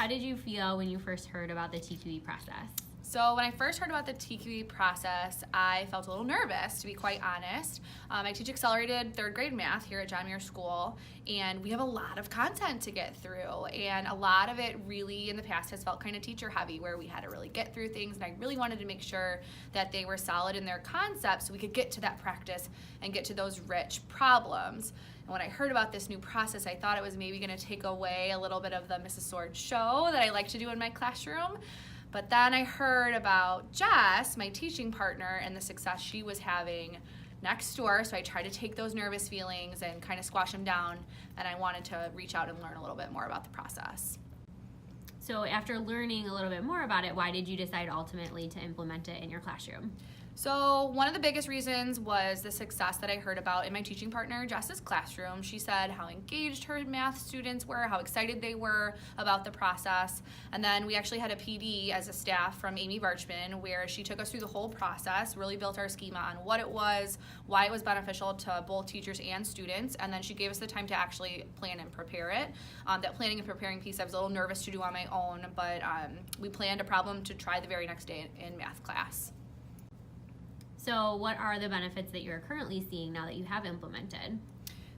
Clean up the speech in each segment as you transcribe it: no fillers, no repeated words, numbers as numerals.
how did you feel when you first heard about the TQE process? So when I first heard about the TQE process, I felt a little nervous, to be quite honest. I teach accelerated third grade math here at John Muir School, and we have a lot of content to get through, and a lot of it really in the past has felt kind of teacher heavy, where we had to really get through things, and I really wanted to make sure that they were solid in their concepts so we could get to that practice and get to those rich problems. And when I heard about this new process, I thought it was maybe going to take away a little bit of the Mrs. Sword show that I like to do in my classroom. But then I heard about Jess, my teaching partner, and the success she was having next door, so I tried to take those nervous feelings and kind of squash them down, and I wanted to reach out and learn a little bit more about the process. So after learning a little bit more about it, why did you decide ultimately to implement it in your classroom? So one of the biggest reasons was the success that I heard about in my teaching partner Jess's classroom. She said how engaged her math students were, how excited they were about the process. And then we actually had a PD as a staff from Amy Varchman, where she took us through the whole process, really built our schema on what it was, why it was beneficial to both teachers and students, and then she gave us the time to actually plan and prepare it. That planning and preparing piece I was a little nervous to do on my own, but we planned a problem to try the very next day in math class. So what are the benefits that you're currently seeing now that you have implemented?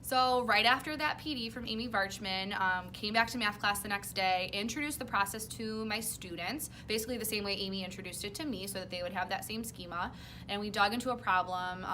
So right after that PD from Amy Varchman, came back to math class the next day, introduced the process to my students, basically the same way Amy introduced it to me so that they would have that same schema. And we dug into a problem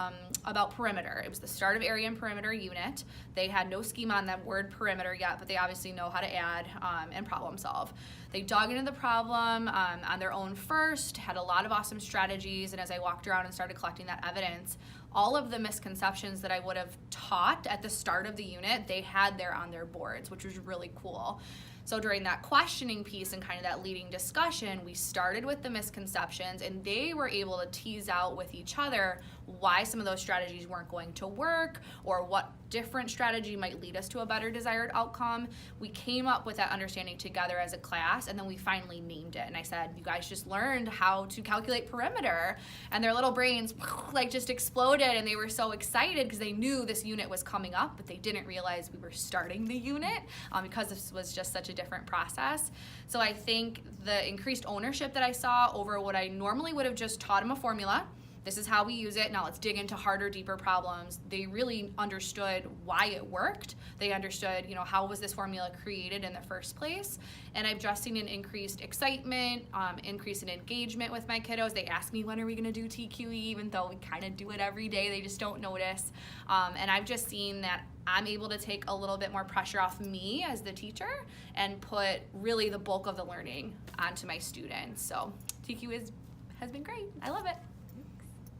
about perimeter. It was the start of area and perimeter unit. They had no schema on that word perimeter yet, but they obviously know how to add and problem solve. They dug into the problem on their own first, had a lot of awesome strategies, and as I walked around and started collecting that evidence, all of the misconceptions that I would have taught at the start of the unit, they had there on their boards, which was really cool. So during that questioning piece and kind of that leading discussion, we started with the misconceptions, and they were able to tease out with each other why some of those strategies weren't going to work or what different strategy might lead us to a better desired outcome. We came up with that understanding together as a class, and then we finally named it. And I said, you guys just learned how to calculate perimeter. And their little brains like just exploded, and they were so excited because they knew this unit was coming up, but they didn't realize we were starting the unit because this was just such a different process. So I think the increased ownership that I saw over what I normally would have just taught them a formula. This is how we use it. Now let's dig into harder, deeper problems. They really understood why it worked. They understood, how was this formula created in the first place? And I've just seen an increased excitement, increase in engagement with my kiddos. They ask me, when are we gonna do TQE, even though we kind of do it every day. They just don't notice. And I've just seen that I'm able to take a little bit more pressure off me as the teacher and put really the bulk of the learning onto my students. So TQE has been great. I love it.